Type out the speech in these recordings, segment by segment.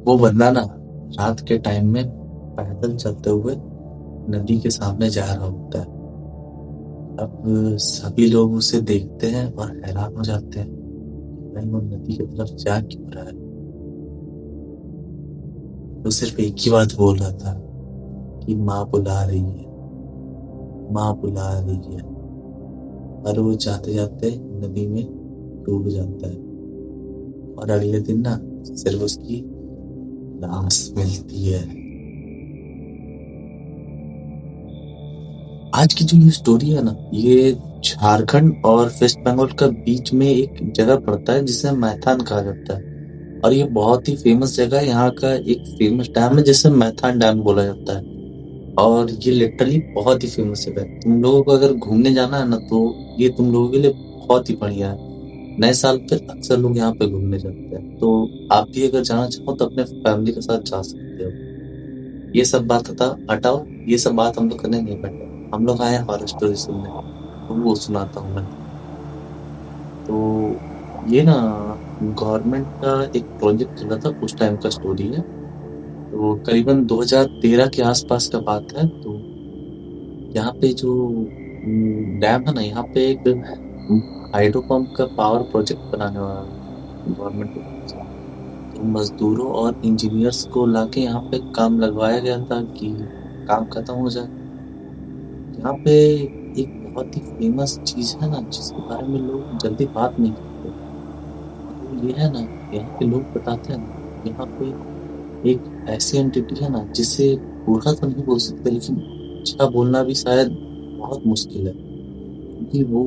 वो बंदा ना रात के टाइम में पैदल चलते हुए नदी के सामने जा रहा होता है। अब सभी लोग उसे देखते हैं और हैरान हो जाते हैं, भाई वो नदी की तरफ जा क्यों रहा है। वो सिर्फ एक ही बात बोल रहा था कि माँ बुला रही है, माँ बुला रही है। और वो जाते जाते नदी में डूब जाता है और अगले दिन ना सिर्फ उसकी लाश मिलती है। आज की जो ये स्टोरी है ना, ये झारखंड और वेस्ट बंगाल का बीच में एक जगह पड़ता है जिसे मैथान कहा जाता है। और ये बहुत ही फेमस जगह है, यहाँ का एक फेमस डैम है जिसे मैथान डैम बोला जाता है। और ये लिटरली बहुत ही फेमस जगह है। तुम लोगों को अगर घूमने जाना है ना तो ये तुम लोगों के लिए बहुत ही बढ़िया है। नए साल पे अक्सर लोग यहाँ पे घूमने जाते हैं, तो आप भी अगर जाना चाहो तो अपने फैमिली के साथ जा सकते हो। ये सब बात हटाओ, ये सब बात हम लोग करने नहीं बैठे। हम लोग आए हॉरर स्टोरी सुनने, तो वो सुनाता हूँ मैं। तो ये ना गवर्नमेंट का एक प्रोजेक्ट चला था, उस टाइम का स्टोरी है। तो करीबन 2013 के आसपास का बात है। तो यहाँ पे जो डैम है ना, यहाँ पे एक हाइड्रो पंप का पावर प्रोजेक्ट बनाने वाला गवर्नमेंट की तरफ से। तो मजदूरों और इंजीनियर्स को लाके यहाँ पे काम लगवाया गया था कि काम खत्म हो जाए। यहाँ पे एक बहुत ही फेमस चीज है ना, जिसके बारे में लोग जल्दी बात नहीं करते। तो ये है ना, यहाँ के लोग बताते हैं ना, यहाँ पे एक ऐसी एंटिटी है ना जिसे बुरा तो नहीं बोल सकते, लेकिन अच्छा बोलना भी शायद बहुत मुश्किल है। क्योंकि वो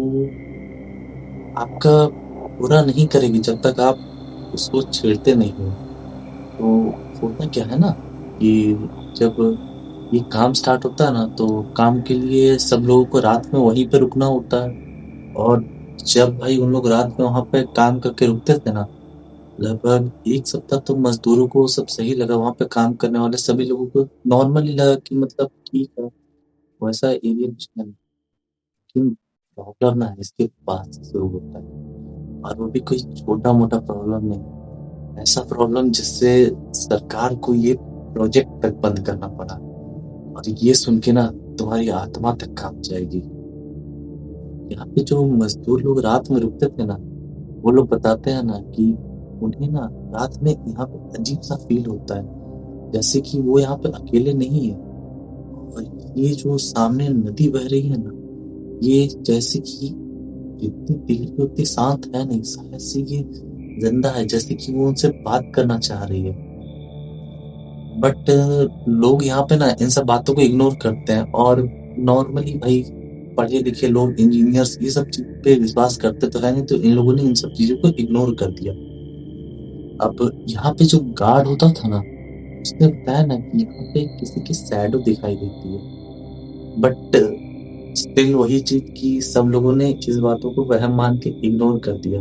आपका बुरा नहीं करेगी जब तक आप उसको छेड़ते नहीं हो। तो होता क्या है ना कि जब ये काम स्टार्ट होता है ना, तो काम के लिए सब लोगों को रात में वहीं पे रुकना होता है। और जब भाई उन लोग रात में वहां पे काम करके रुकते थे ना, लगभग एक सप्ताह तो मजदूरों को सब सही लगा। वहां पे काम करने वाले सभी लोगों को नॉर्मली लगा कि मतलब ठीक है, वैसा एरिया कुछ नहीं। लेकिन प्रॉब्लम ना इसके पास से शुरू होता है, और वो भी कोई छोटा मोटा प्रॉब्लम नहीं। ऐसा प्रॉब्लम जिससे सरकार को ये प्रोजेक्ट तक बंद करना पड़ा। और ये सुन के ना तुम्हारी आत्मा तक कांप जाएगी। यहाँ पे जो मजदूर लोग रात में रुकते थे ना, वो लोग बताते हैं ना कि उन्हें ना रात में यहाँ पे अजीब सा फील होता है, जैसे कि वो यहाँ पे अकेले नहीं है। और ये जो सामने नदी बह रही है ना, ये जैसे कि जितनी दिखती उतनी शांत है नहीं, शायद से ये जिंदा है, जैसे कि वो उनसे बात करना चाह रही है। बट लोग यहाँ पे ना इन सब बातों को इग्नोर करते हैं। और नॉर्मली भाई पढ़े लिखे लोग, इंजीनियर्स, ये सब चीज पे विश्वास करते तो है नहीं, तो इन लोगों ने इन सब चीजों को इग्नोर कर दिया। अब यहाँ पे जो गार्ड होता था ना, उसने बताया ना कि यहाँ पे किसी की शैडो दिखाई देती है। बट स्टिल वही चीज की सब लोगों ने इस बातों को वहम मान के इग्नोर कर दिया।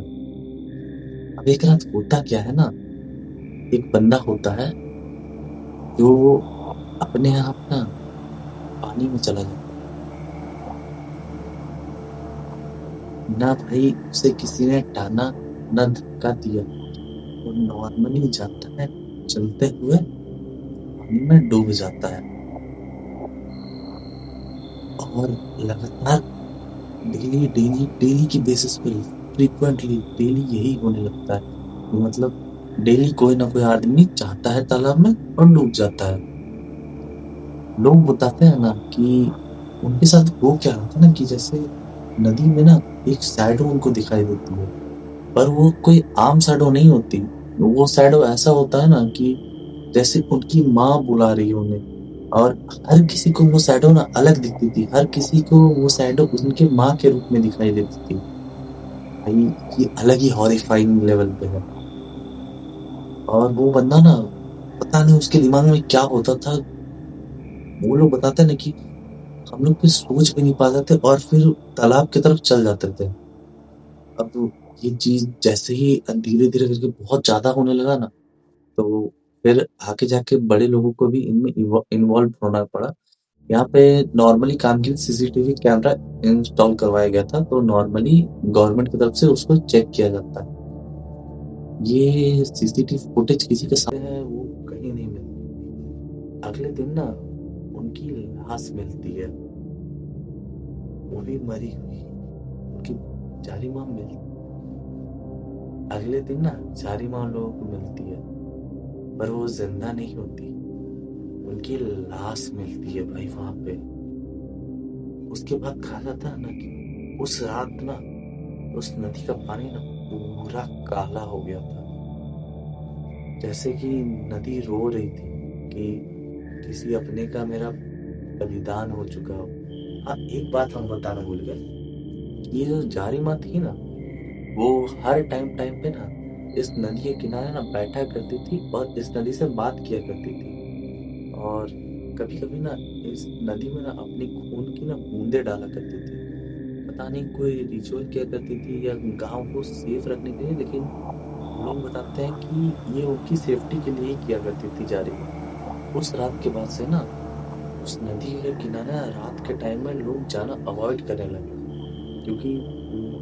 अब एक रात होता क्या है ना, एक बंदा होता है जो अपने आप ना पानी में चला जाता है। ना भाई उसे किसी ने टाना, ना धक्का दिया। वो नॉर्मली जाता है, चलते हुए पानी में डूब जाता है। और लगातार डेली डेली डेली की बेसिस पे, फ्रीक्वेंटली डेली यही होने लगता है। कि मतलब डेली कोई ना कोई आदमी चाहता है तालाब में और डूब जाता है। लोग बताते हैं ना कि उनके साथ वो क्या होता है ना, कि जैसे नदी में ना एक शैडो उनको दिखाई देती है। पर वो कोई आम शैडो नहीं होती। वो शैडो ऐसा होता है ना कि जैसे उनकी माँ बुला रही हो उन्हें। और हर किसी को वो शैडो ना अलग दिखती थी, हर किसी को वो शैडो उनके माँ के रूप में दिखाई देती थी। भाई ये अलग ही हॉरिफाइंग लेवल पे है। और वो बंदा ना, पता नहीं उसके दिमाग में क्या होता था। वो लोग बताते हैं ना कि हम लोग फिर सोच भी नहीं पाते थे और फिर तालाब की तरफ चल जाते थे। अब ये चीज जैसे ही धीरे धीरे करके बहुत ज्यादा होने लगा ना, तो फिर आगे जाके बड़े लोगों को भी इनमें इन्वॉल्व होना पड़ा। यहाँ पे नॉर्मली काम के लिए सीसीटीवी कैमरा इंस्टॉल करवाया गया था, तो नॉर्मली गवर्नमेंट की तरफ से उसको चेक किया जाता है। ये सीसीटीवी फुटेज किसी के सामने है, वो अगले दिन ना उनकी लाश मिलती है, वो भी मरी हुई। उनकी जारी माँ मिलती, अगले दिन ना जारी माँ लोगों को मिलती है, पर वो जिंदा नहीं होती, उनकी लाश मिलती है भाई वहां पे। उसके बाद कहा जाता है ना कि उस रात ना उस नदी का पानी ना पूरा काला हो गया था, जैसे कि नदी रो रही थी कि किसी अपने का मेरा बलिदान हो चुका हो। हाँ, एक बात हम बताना भूल गए, ये जो जारी माँ थी ना, वो हर टाइम टाइम पे ना इस नदी के किनारे ना बैठा करती थी और इस नदी से बात किया करती थी। और कभी कभी ना इस नदी में ना अपनी खून की ना बूंदे डाला करती थी। पता नहीं कोई रिचुअल किया करती थी या गांव को सेफ रखने के लिए, लेकिन लोग बताते हैं कि ये उनकी सेफ्टी के लिए ही किया करती थी जारी माँ। उस रात के बाद से ना उस नदी के किनारे ना रात के टाइम में लोग जाना अवॉइड करने लगे, क्योंकि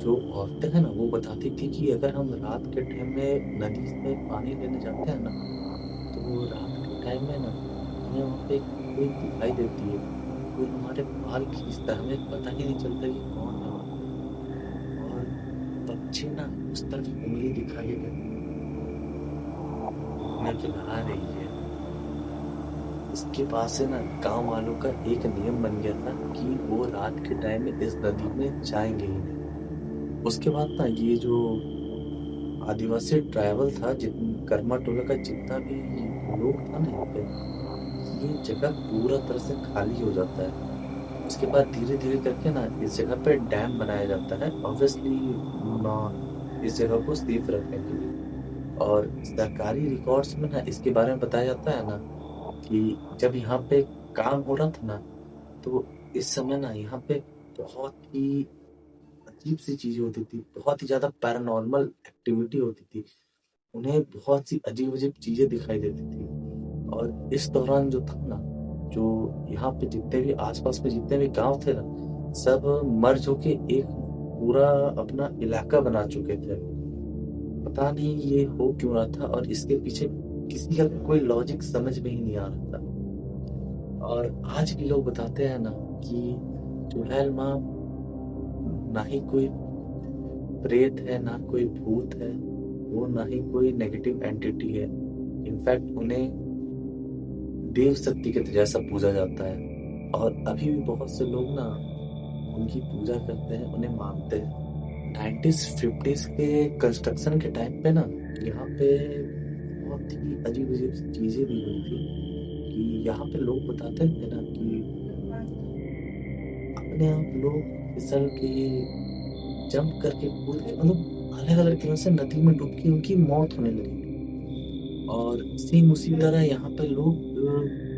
जो औरतें हैं ना वो बताती थी कि अगर हम रात के टाइम में नदी से पानी लेने जाते हैं ना, तो रात के टाइम में ना हमें वहाँ पे कोई दिखाई देती है, कोई हमारे बाल खींचता है, हमें पता ही नहीं चलता कि कौन है वहाँ पे। और बच्चे ना उस तरफ उंगली दिखाई देते, हमें बुला रही है। इसके बाद से ना गांव वालों का एक नियम बन गया था कि वो रात के टाइम में इस नदी में जाएंगे ही नहीं। उसके बाद ना ये जो आदिवासी ट्राइबल था, जितने कर्मा टोला का जितना भी लोग था ना यहाँ पे, ये जगह पूरा तरह से खाली हो जाता है। उसके बाद धीरे धीरे करके ना इस जगह पे डैम बनाया जाता है, ऑब्वियसली ना इस जगह को सेफ रखने के लिए। और सरकारी रिकॉर्ड्स में ना इसके बारे में बताया जाता है ना कि जब यहाँ पे काम हो रहा था ना, तो इस समय ना यहाँ पे बहुत ही अजीब सी चीजें होती थी, बहुत ही ज्यादा पैरानॉर्मल एक्टिविटी होती थी। उन्हें बहुत सी अजीब अजीब चीजें दिखाई देती थी। और इस दौरान जो था ना, जो यहाँ पे जितने भी आसपास में जितने भी गांव थे ना, सब मर्ज होके एक पूरा अपना इलाका बना चुके थे। पता नहीं ये हो क्यों रहा था, और इसके पीछे किसी का कोई लॉजिक समझ में ही नहीं आ रहा था। और आज भी लोग बताते हैं ना कि चुड़ैल माँ ना ही कोई प्रेत है, ना कोई भूत है, वो ना ही कोई नेगेटिव एंटिटी है। इनफैक्ट उन्हें देव शक्ति के जैसा पूजा जाता है। और अभी भी बहुत से लोग ना उनकी पूजा करते हैं, उन्हें मानते हैं। 90s 50s के कंस्ट्रक्शन के टाइम पे ना यहाँ पे बहुत ही अजीब अजीब चीजें भी हुई थी। कि यहाँ पे लोग बताते थे ना कि अपने आप लोग फिसल के, जंप करके, कूद के, मतलब अलग अलग तरह से नदी में डूब के उनकी मौत होने लगी। और सेम उसी तरह यहाँ पे लोग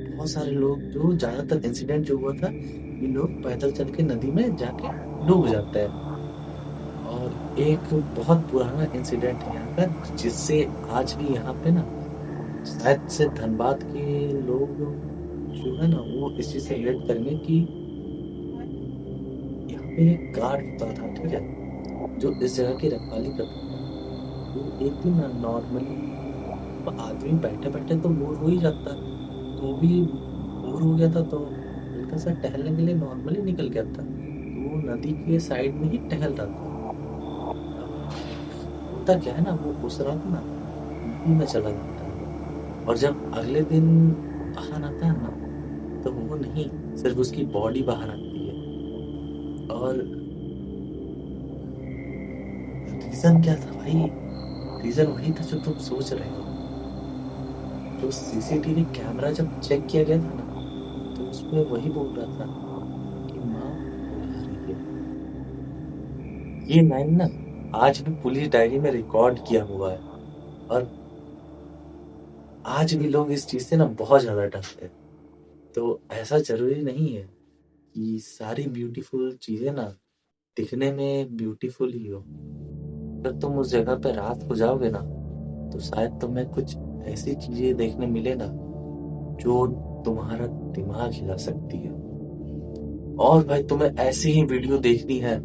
बहुत सारे लोग, जो ज्यादातर इंसिडेंट जो हुआ था, ये लोग पैदल चल के नदी में जाके डूब जाते हैं। और एक बहुत पुराना इंसिडेंट है यहाँ का, जिससे आज भी यहाँ पे ना शायद से धनबाद के लोग जो है ना वो इस चीज से रिलेट करेंगे कि यहाँ पे एक गार्ड होता था, ठीक है, जो इस जगह की रखवाली करता था। तो एक दिन ना नॉर्मली आदमी बैठे बैठे तो बोर हो ही जाता है, तो भी बोर हो गया था, तो हल्का सा टहलने के लिए नॉर्मली निकल गया था। तो वो नदी के साइड में ही टहल रहा था। होता क्या है ना, वो उस रात ना नदी में चला जाता है, और जब अगले दिन बाहर आता है ना, तो वो नहीं, सिर्फ उसकी बॉडी बाहर आती है। और रीजन क्या था भाई? रीजन वही था जो तुम सोच रहे हो। जो सीसीटीवी कैमरा जब चेक किया गया था ना, तो उसमें वही बोल रहा था कि माँ बुला रही है। ये लाइन ना आज भी पुलिस डायरी में रिकॉर्ड किया हुआ है। और आज भी लोग इस चीज से ना बहुत ज्यादा डरते हैं। तो ऐसा जरूरी नहीं है कि सारी ब्यूटीफुल चीजें ना दिखने में ब्यूटीफुल ही हो। अगर तुम उस जगह पे रात को जाओगे ना, तो शायद तुम्हें कुछ ऐसी चीजें देखने मिले ना जो तुम्हारा दिमाग हिला सकती है। और भाई तुम्हें ऐसी ही वीडियो देखनी है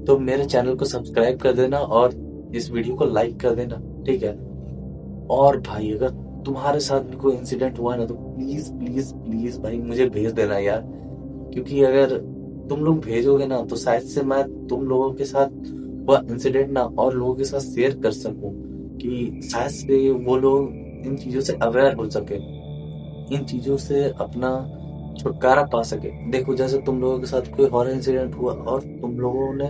तो मेरे चैनल को सब्सक्राइब कर देना और इस वीडियो को लाइक कर देना, ठीक है। और भाई अगर तुम्हारे साथ भी कोई इंसिडेंट हुआ ना तो प्लीज प्लीज प्लीज भाई मुझे भेज देना यार। क्योंकि अगर तुम लोग भेजोगे ना तो शायद से मैं तुम लोगों के साथ हुआ इंसिडेंट ना और लोगों के साथ शेयर कर सकूं, कि शायद से वो लोग इन चीजों से अवेयर हो सके, इन चीजों से अपना छुटकारा पा सके। देखो जैसे तुम लोगों के साथ कोई हॉरर इंसिडेंट हुआ और तुम लोगों ने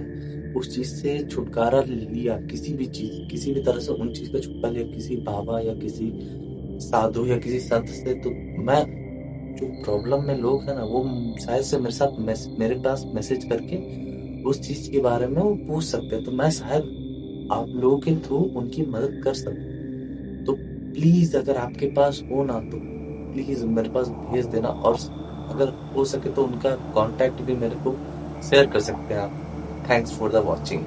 उस चीज से छुटकारा लिया, किसी भी चीज किसी भी तरह से उन चीज का छुटकारा लिया, किसी बाबा या किसी साधु या किसी संत से, तो मैं जो प्रॉब्लम में लोग हैं ना वो शायद से मेरे साथ मेरे पास मैसेज करके उस चीज के बारे में वो पूछ सकते हैं, तो मैं शायद आप लोगों के थ्रू उनकी मदद कर सकूं। तो प्लीज अगर आपके पास हो ना तो प्लीज मेरे पास भेज देना, और अगर हो सके तो उनका कांटेक्ट भी मेरे को शेयर कर सकते हैं आप। Thanks for the watching.